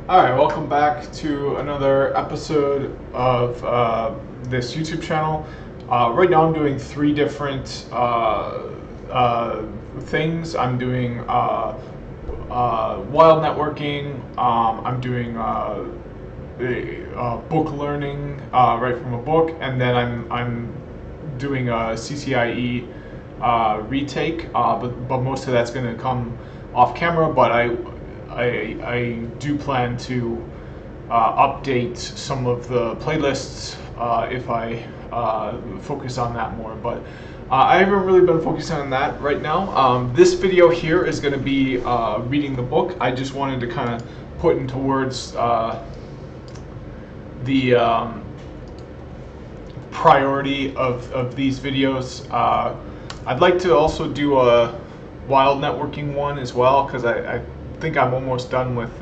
All right, welcome back to another episode of this YouTube channel. Right now, I'm doing three different things. I'm doing wild networking. I'm doing book learning right from a book, and then I'm doing a CCIE retake. But most of that's going to come off camera. But I do plan to update some of the playlists if I focus on that more. But I haven't really been focusing on that right now. This video here is going to be reading the book. I just wanted to kind of put into words the priority of these videos. I'd like to also do a wild networking one as well, because I think I'm almost done with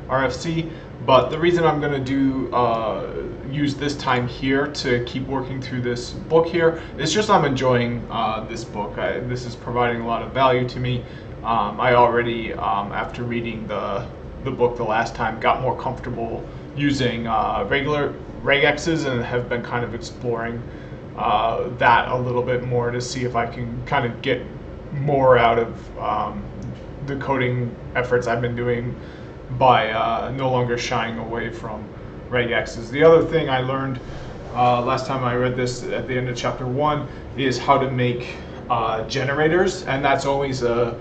RFC. But the reason I'm going to use this time here to keep working through this book here is just I'm enjoying this book. This is providing a lot of value to me. I already, after reading the book the last time, got more comfortable using regular regexes and have been kind of exploring that a little bit more to see if I can kind of get more out of the coding efforts I've been doing by no longer shying away from regexes. The other thing I learned last time I read this at the end of chapter 1 is how to make generators, and that's always a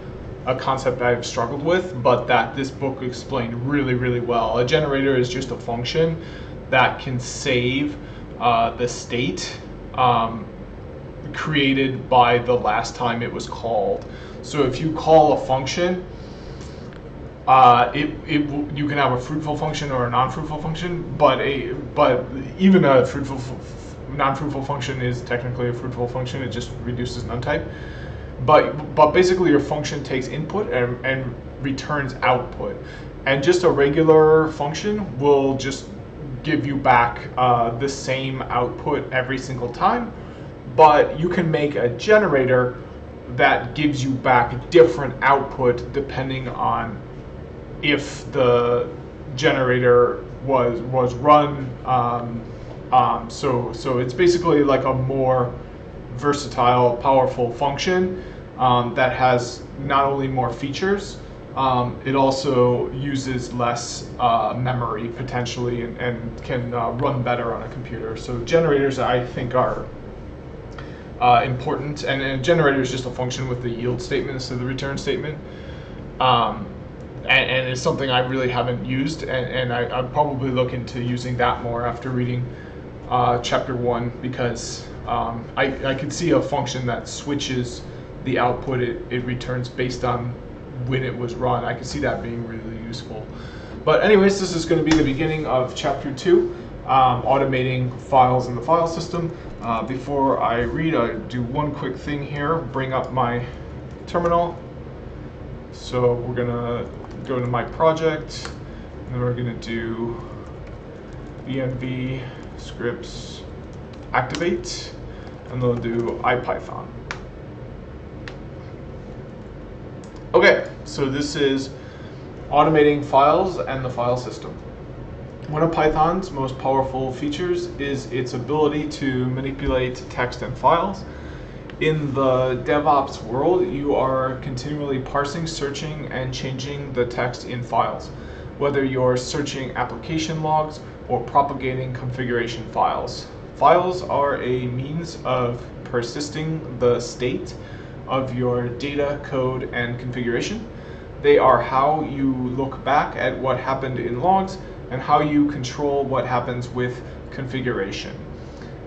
concept I've struggled with, but that this book explained really, really well. A generator is just a function that can save the state created by the last time it was called. So if you call a function, you can have a fruitful function or a non-fruitful function, but even a non-fruitful function is technically a fruitful function. It just reduces nontype. But basically your function takes input and returns output, and just a regular function will just give you back the same output every single time. But you can make a generator that gives you back different output depending on if the generator was run. So it's basically like a more versatile, powerful function that has not only more features, it also uses less memory potentially and can run better on a computer. So generators, I think, are important, and a generator is just a function with the yield statement instead of the return statement. And it's something I really haven't used, and I'm probably looking to using that more after reading chapter 1, because I could see a function that switches the output it returns based on when it was run. I could see that being really useful. But anyways, this is going to be the beginning of chapter 2, automating files in the file system. Before I read, I do one quick thing here, bring up my terminal. So we're going to go to my project, and then we're going to do env scripts activate, and then we'll do IPython. Okay, so this is automating files and the file system. One of Python's most powerful features is its ability to manipulate text and files. In the DevOps world, you are continually parsing, searching, and changing the text in files, whether you're searching application logs or propagating configuration files. Files are a means of persisting the state of your data, code, and configuration. They are how you look back at what happened in logs and how you control what happens with configuration.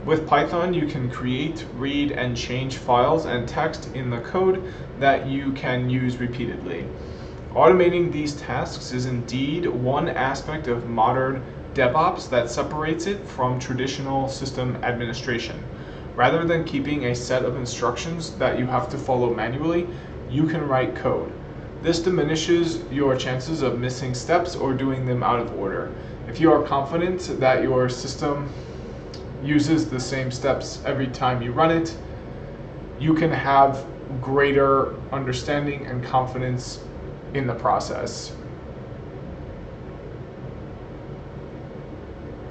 With Python, you can create, read, and change files and text in the code that you can use repeatedly. Automating these tasks is indeed one aspect of modern DevOps that separates it from traditional system administration. Rather than keeping a set of instructions that you have to follow manually, you can write code. This diminishes your chances of missing steps or doing them out of order. If you are confident that your system uses the same steps every time you run it, you can have greater understanding and confidence in the process.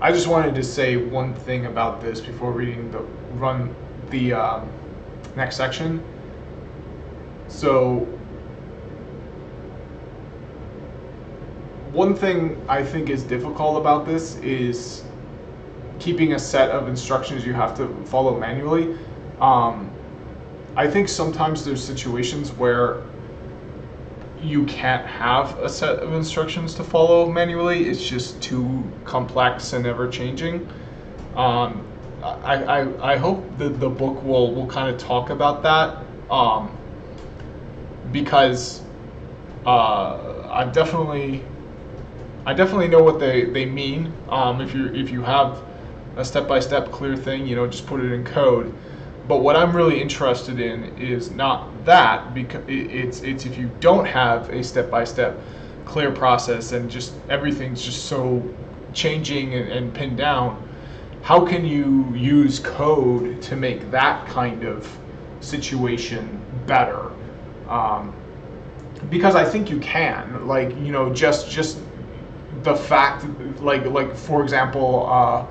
I just wanted to say one thing about this before run the next section. So one thing I think is difficult about this is keeping a set of instructions you have to follow manually. I think sometimes there's situations where you can't have a set of instructions to follow manually. It's just too complex and ever changing. I hope that the book will kind of talk about that, because I definitely know what they mean. If you have a step-by-step clear thing, just put it in code. But what I'm really interested in is not that, because it's if you don't have a step-by-step clear process and just everything's just so changing and pinned down, how can you use code to make that kind of situation better? Because I think you can, just the fact, like for example,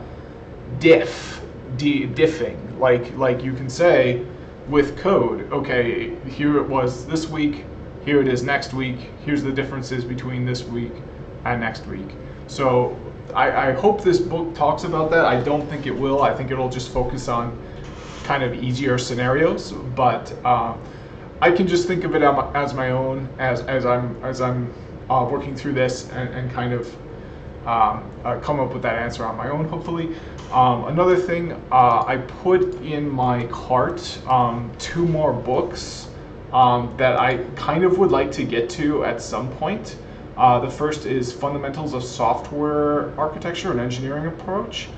diffing, like you can say with code, okay, here it was this week, here it is next week, here's the differences between this week and next week. So I hope this book talks about that. I don't think it will. I think it'll just focus on kind of easier scenarios, but I can just think of it as my own, as I'm working through this and kind of come up with that answer on my own, hopefully. Another thing, I put in my cart 2 more books that I kind of would like to get to at some point. The first is Fundamentals of Software Architecture and Engineering Approach,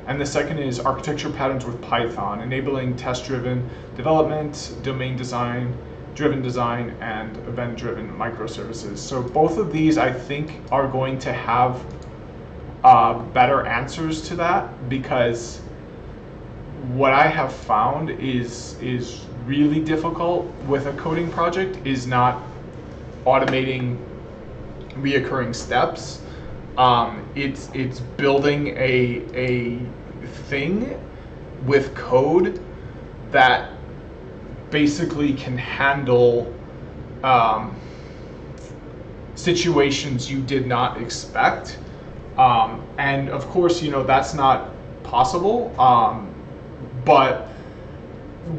and the second is Architecture Patterns with Python, Enabling Test-Driven Development, Domain Driven Design, and Event-Driven Microservices. So both of these, I think, are going to have better answers to that, because what I have found is really difficult with a coding project is not automating reoccurring steps. It's building a thing with code that basically can handle situations you did not expect. And of course, that's not possible. But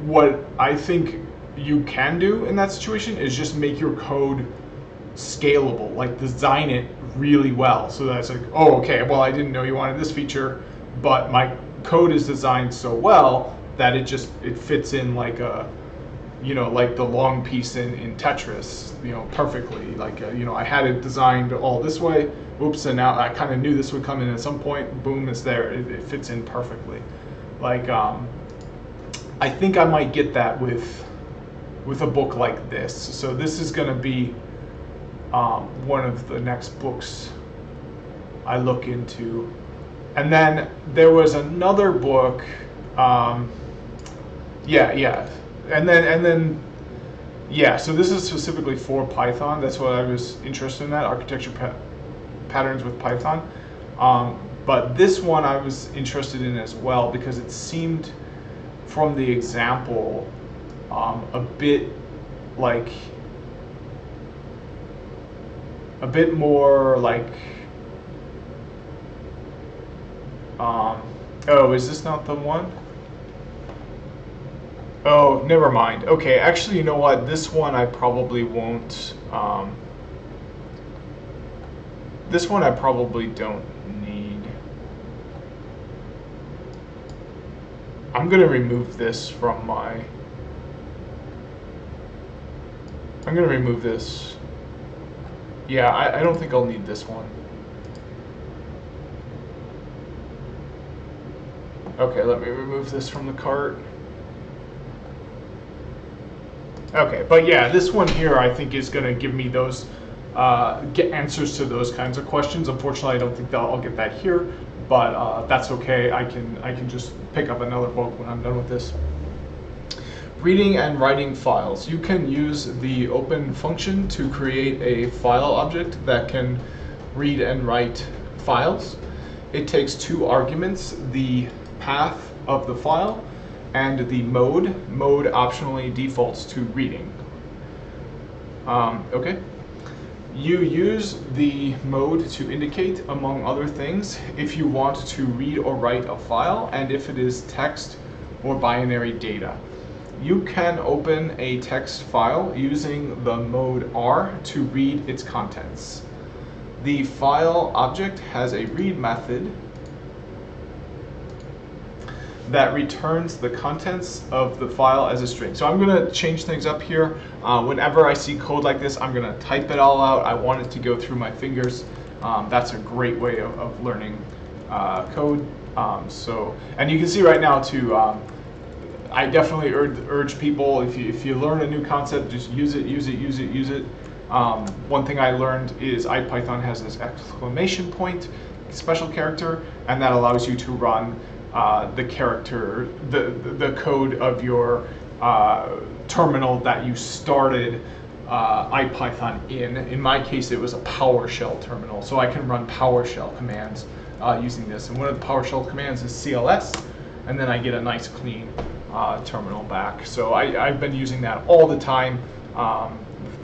what I think you can do in that situation is just make your code scalable, like design it really well. So that's like, oh, okay, well, I didn't know you wanted this feature, but my code is designed so well that it fits in like a, like the long piece in Tetris, perfectly. Like, I had it designed all this way. Oops, and now I kind of knew this would come in at some point. Boom, it's there. It fits in perfectly. Like, I think I might get that with a book like this. So this is going to be one of the next books I look into. And then there was another book. So this is specifically for Python. That's what I was interested in, that Architecture Patterns with Python. But this one I was interested in as well, because it seemed from the example a bit more like, oh, is this not the one? Oh, never mind. Okay, actually, you know what? This one I probably won't. This one I probably don't need. I'm gonna remove this from my. I'm gonna remove this. Yeah, I don't think I'll need this one. Okay, let me remove this from the cart. Okay, but yeah, this one here I think is going to give me those get answers to those kinds of questions. Unfortunately, I don't think that I'll get that here, but that's okay. I can just pick up another book when I'm done with this. Reading and writing files. You can use the open function to create a file object that can read and write files. it takes two arguments, the path of the file and the mode. Mode optionally defaults to reading. Okay. You use the mode to indicate, among other things, if you want to read or write a file and if it is text or binary data. You can open a text file using the mode R to read its contents. The file object has a read method that returns the contents of the file as a string. So I'm going to change things up here. Whenever I see code like this, I'm going to type it all out. I want it to go through my fingers. That's a great way of learning code. And you can see right now too, I definitely urge people, if you learn a new concept, just use it. One thing I learned is IPython has this exclamation point, special character, and that allows you to run the character, the code of your terminal that you started IPython in. In my case, it was a PowerShell terminal, so I can run PowerShell commands using this. And one of the PowerShell commands is CLS, and then I get a nice clean terminal back. So I've been using that all the time.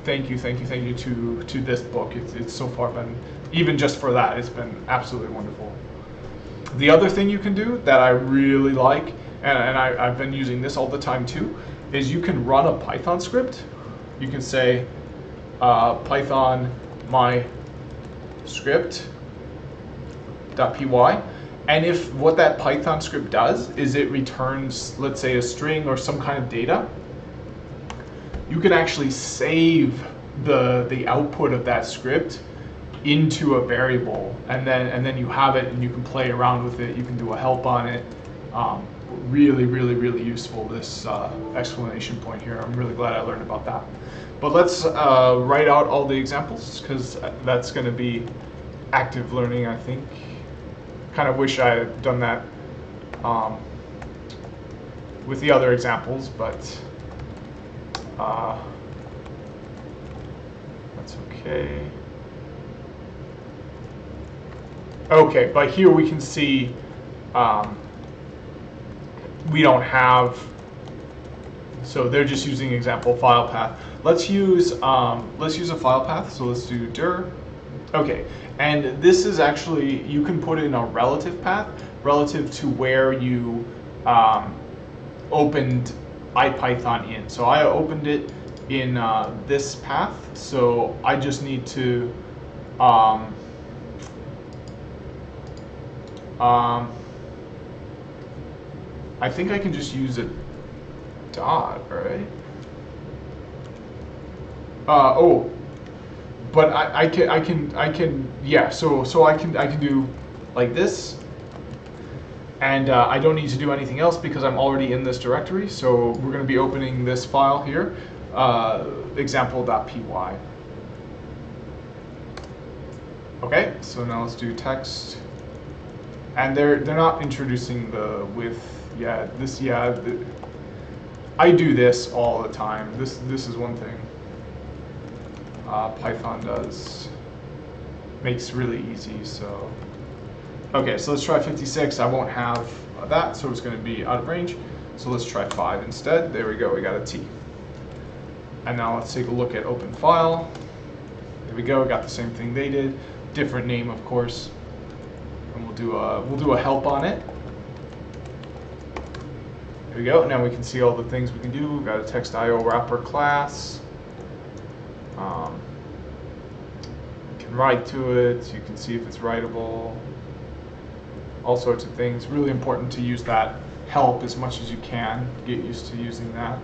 Thank you to this book. It's so far been, even just for that, it's been absolutely wonderful. The other thing you can do that I really like, and I've been using this all the time too, is you can run a Python script. You can say Python my script.py, and if what that Python script does is it returns, let's say, a string or some kind of data, you can actually save the output of that script into a variable, and then you have it and you can play around with it. You can do a help on it. Really useful, this explanation point here. I'm really glad I learned about that. But let's write out all the examples, because that's going to be active learning, I think. Kind of wish I had done that with the other examples, but that's okay. Okay, but here we can see we don't have, so they're just using example file path. Let's use a file path. So let's do dir. Okay, and this is actually, you can put in a relative path relative to where you opened IPython in. So I opened it in this path, so I just need to I think I can just use a dot, right? Oh, but I can yeah. So I can do like this, and I don't need to do anything else because I'm already in this directory. So we're going to be opening this file here, example.py. Okay, so now let's do text, and they're not introducing the with yet. I do this all the time. This is one thing Python does, makes really easy. So okay, so let's try 56. I won't have that, so it's going to be out of range. So let's try 5 instead. There we go. We got a T. And now let's take a look at open file. There we go. We got the same thing they did. Different name, of course. And we'll do a help on it. There we go. Now we can see all the things we can do. We've got a text.io wrapper class. You can write to it. You can see if it's writable. All sorts of things. Really important to use that help as much as you can. Get used to using that.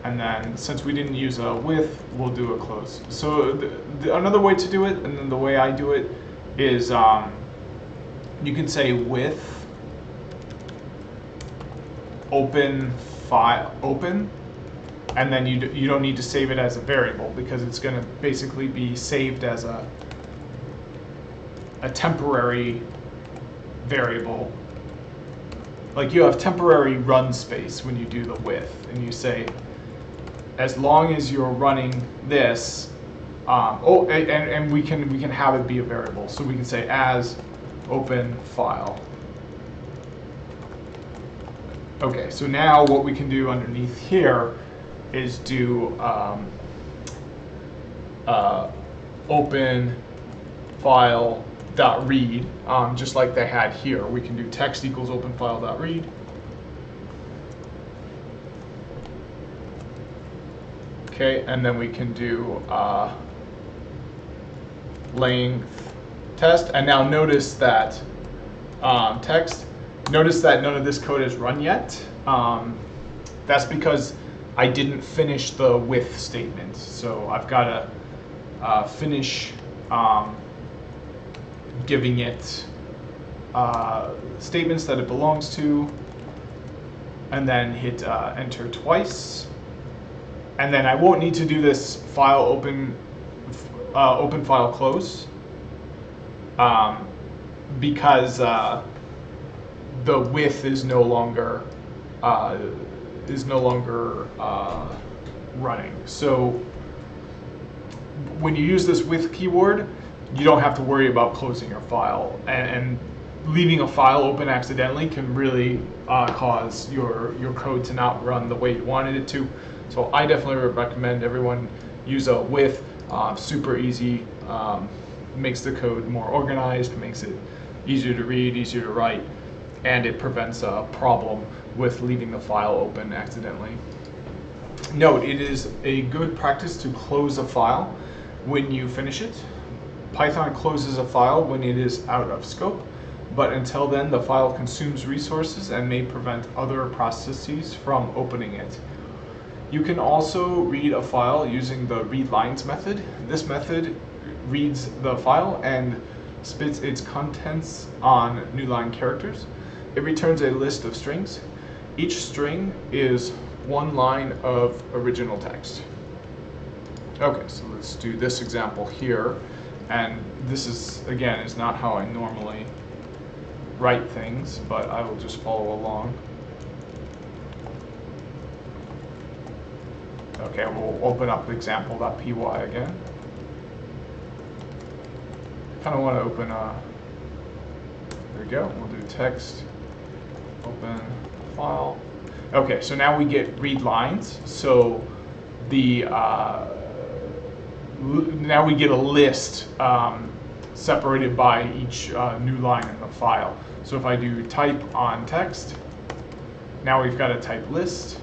And then since we didn't use a with, we'll do a close. So another way to do it, and then the way I do it, is you can say with open file open, and then you don't need to save it as a variable because it's going to basically be saved as a temporary variable. Like you have temporary run space when you do the with, and you say as long as you're running this, and we can have it be a variable. So we can say as open file. Okay, so now what we can do underneath here is do open file dot read, just like they had here. We can do text equals open file dot read. Okay, and then we can do length test. And now notice that text. Notice that none of this code is run yet. That's because I didn't finish the with statement. So I've got to finish giving it statements that it belongs to, and then hit enter twice. And then I won't need to do this file open file close because the with is no longer running. So when you use this with keyword, you don't have to worry about closing your file, and leaving a file open accidentally can really cause your code to not run the way you wanted it to. So I definitely recommend everyone use a with. Super easy, makes the code more organized, makes it easier to read, easier to write, and it prevents a problem with leaving the file open accidentally. Note, it is a good practice to close a file when you finish it. Python closes a file when it is out of scope, but until then the file consumes resources and may prevent other processes from opening it. You can also read a file using the readLines method. This method reads the file and spits its contents on new line characters. It returns a list of strings. Each string is one line of original text. Okay, so let's do this example here. And this is, again, is not how I normally write things, but I will just follow along. Okay, we'll open up example.py again. Kind of want to open there we go, we'll do text, open file. Okay, so now we get read lines. So the now we get a list separated by each new line in the file. So if I do type on text, now we've got a type list.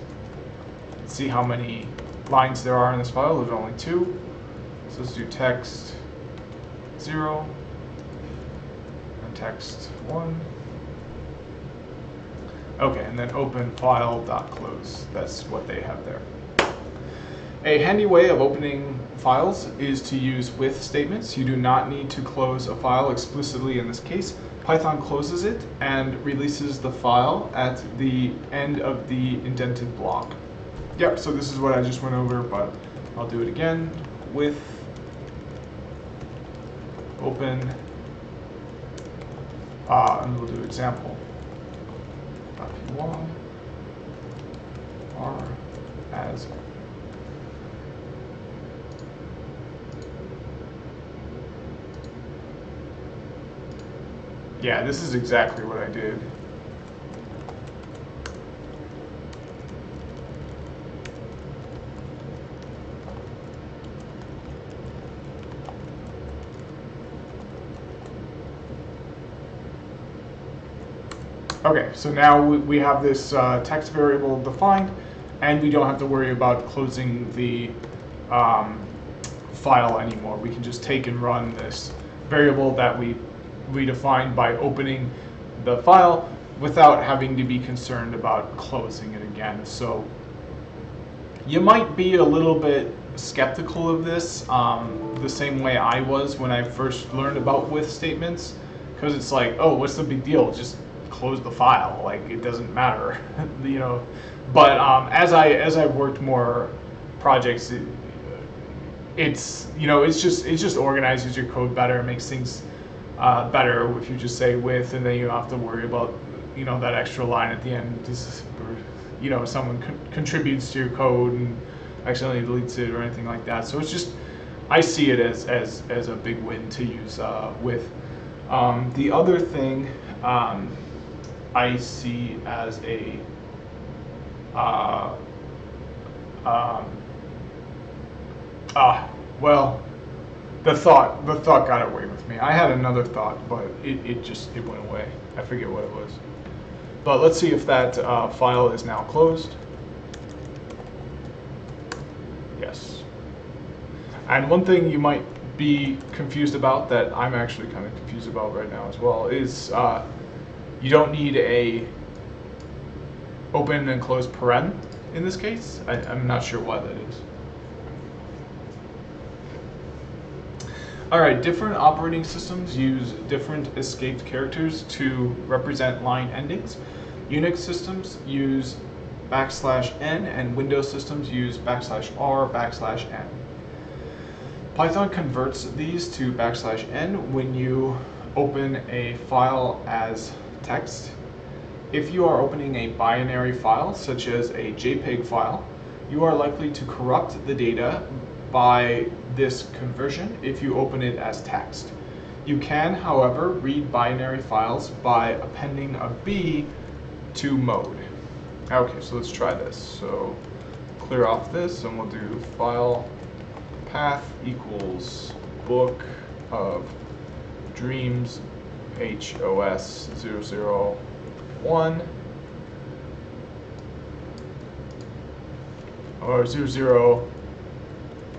Let's see how many lines there are in this file. There's only 2. So let's do text 0 and text 1. Okay, and then open file.close. That's what they have there. A handy way of opening files is to use with statements. You do not need to close a file explicitly in this case. Python closes it and releases the file at the end of the indented block. Yep, so this is what I just went over, but I'll do it again. With open, and we'll do example. P1 R as yeah, this is exactly what I did. Okay, so now we have this text variable defined, and we don't have to worry about closing the file anymore. We can just take and run this variable that we defined by opening the file without having to be concerned about closing it again. So you might be a little bit skeptical of this, the same way I was when I first learned about with statements, because it's like, oh, what's the big deal? Just close the file, like it doesn't matter, you know. But as I've worked more projects, it's just organizes your code better, makes things better if you just say with, and then you don't have to worry about that extra line at the end. This is, someone contributes to your code and accidentally deletes it or anything like that. So it's just, I see it as a big win to use with. The other thing I see as a well, the thought got away with me. I had another thought, but it went away. I forget what it was. But let's see if that file is now closed. Yes. And one thing you might be confused about, that I'm actually kind of confused about right now as well, is you don't need a open and close paren in this case. I'm not sure why that is. Alright, different operating systems use different escaped characters to represent line endings. Unix systems use \n and Windows systems use \r/n. Python converts these to \n when you open a file as text. If you are opening a binary file, such as a JPEG file, you are likely to corrupt the data by this conversion if you open it as text. You can, however, read binary files by appending a B to mode. Okay, so let's try this. So clear off this, and we'll do file path equals book of dreams HOS 001 or 00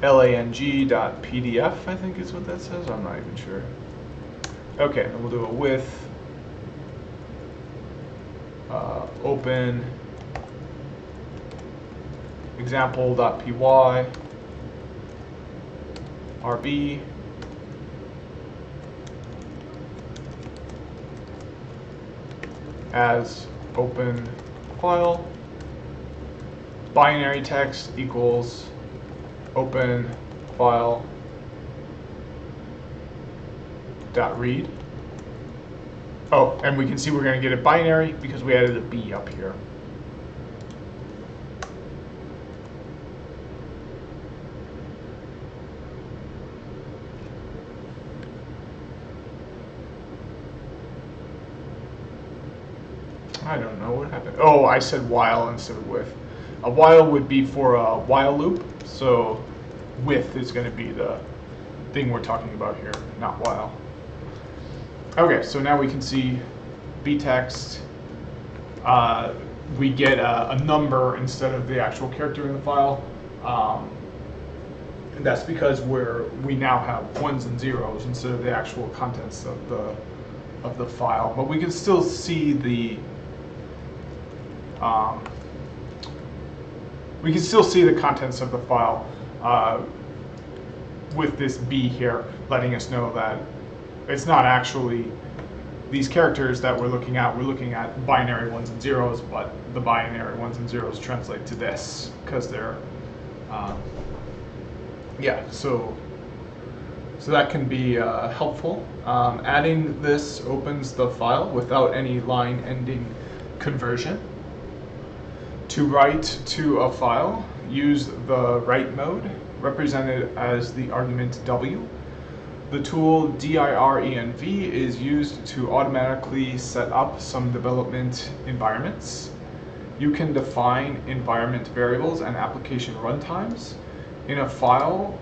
lang.pdf, I think is what that says. I'm not even sure. Okay, and we'll do a with open example.py rb as open file, binary text equals open file dot read. Oh, and we can see we're going to get a binary because we added a B up here. I don't know what happened. Oh, I said while instead of with. A while would be for a while loop, so with is going to be the thing we're talking about here, not while. Okay, so now we can see btext. We get a number instead of the actual character in the file, and that's because we now have ones and zeros instead of the actual contents of the file. But we can still see the contents of the file with this B here, letting us know that it's not actually these characters that we're looking at. We're looking at binary ones and zeros, but the binary ones and zeros translate to this because they're, so that can be helpful. Adding this opens the file without any line ending conversion. To write to a file, use the write mode, represented as the argument W. The tool direnv is used to automatically set up some development environments. You can define environment variables and application runtimes in a file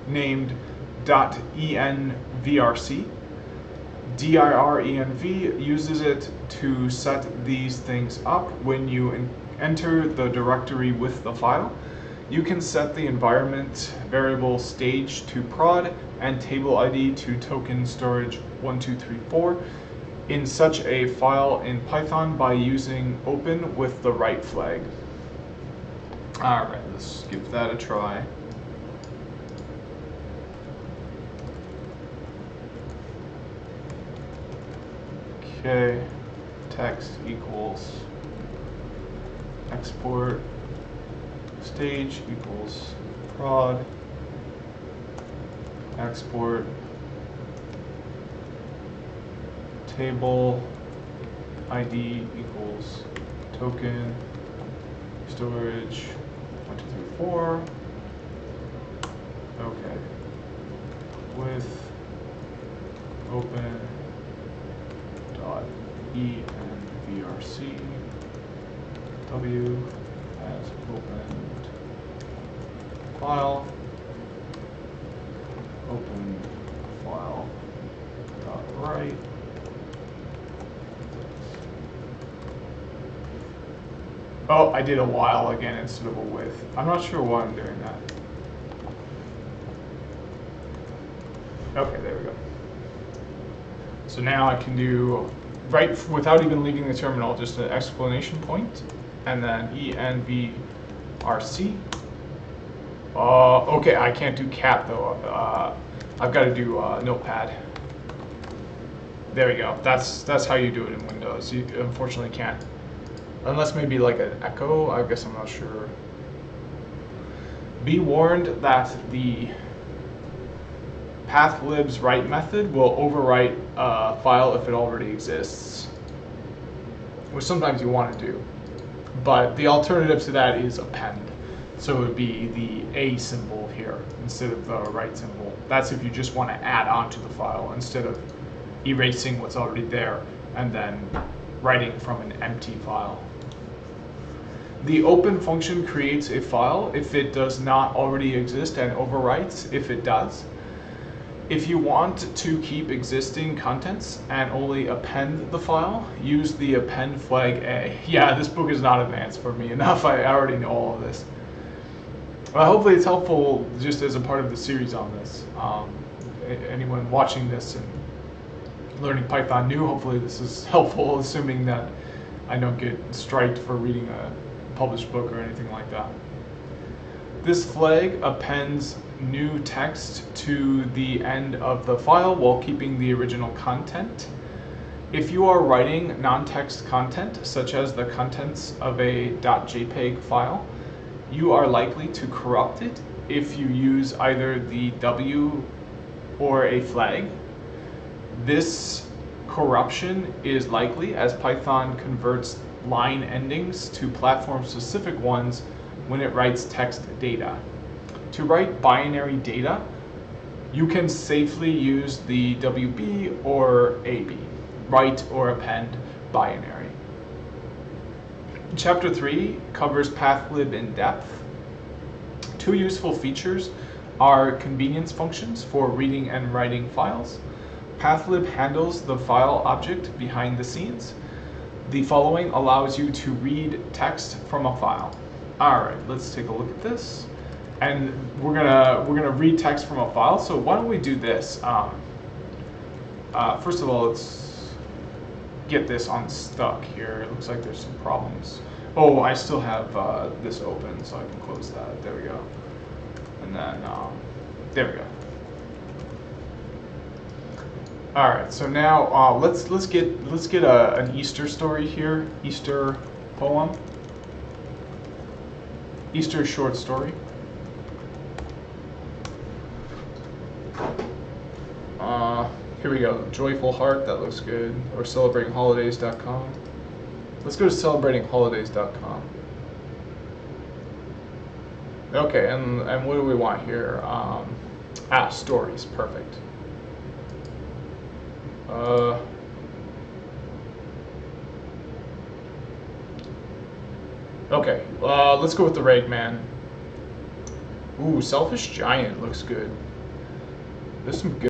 named .envrc. direnv uses it to set these things up when you enter the directory with the file. You can set the environment variable stage to prod and table ID to token storage 1234 in such a file in Python by using open with the write flag. Alright, let's give that a try. Okay, text equals export stage equals prod export table ID equals token storage 1234. Okay, with open dot envrc w as opened file, open file dot write. Oh, I did a while again instead of a with. I'm not sure why I'm doing that. Okay, there we go. So now I can do, right without even leaving the terminal, just an exclamation point, and then envrc. Okay, I can't do cat though. I've got to do notepad. There we go. That's how you do it in Windows. You unfortunately can't. Unless maybe like an echo, I guess I'm not sure. Be warned that the pathlib's write method will overwrite a file if it already exists, which sometimes you want to do. But the alternative to that is append. So it would be the A symbol here instead of the write symbol. That's if you just want to add on to the file instead of erasing what's already there and then writing from an empty file. The open function creates a file if it does not already exist and overwrites if it does. If you want to keep existing contents and only append the file, use the append flag A. Yeah, this book is not advanced for me enough. I already know all of this. Well, hopefully it's helpful just as a part of the series on this. Anyone watching this and learning Python new, hopefully this is helpful, assuming that I don't get striked for reading a published book or anything like that. This flag appends new text to the end of the file while keeping the original content. If you are writing non-text content, such as the contents of a .jpeg file, you are likely to corrupt it if you use either the W or a flag. This corruption is likely as Python converts line endings to platform-specific ones when it writes text data. To write binary data, you can safely use the WB or AB, write or append binary. Chapter 3 covers pathlib in depth. Two useful features are convenience functions for reading and writing files. Pathlib handles the file object behind the scenes. The following allows you to read text from a file. All right, let's take a look at this. And we're gonna read text from a file. So why don't we do this? First of all, let's get this unstuck here. It looks like there's some problems. Oh, I still have this open, so I can close that. There we go. And then there we go. All right, so now let's get an Easter story here. Easter poem. Easter short story. Here we go. Joyful Heart, that looks good. Or celebratingholidays.com. Let's go to celebratingholidays.com. Okay, and what do we want here? Stories, perfect. Okay, let's go with the Ragman. Ooh, Selfish Giant looks good. There's some good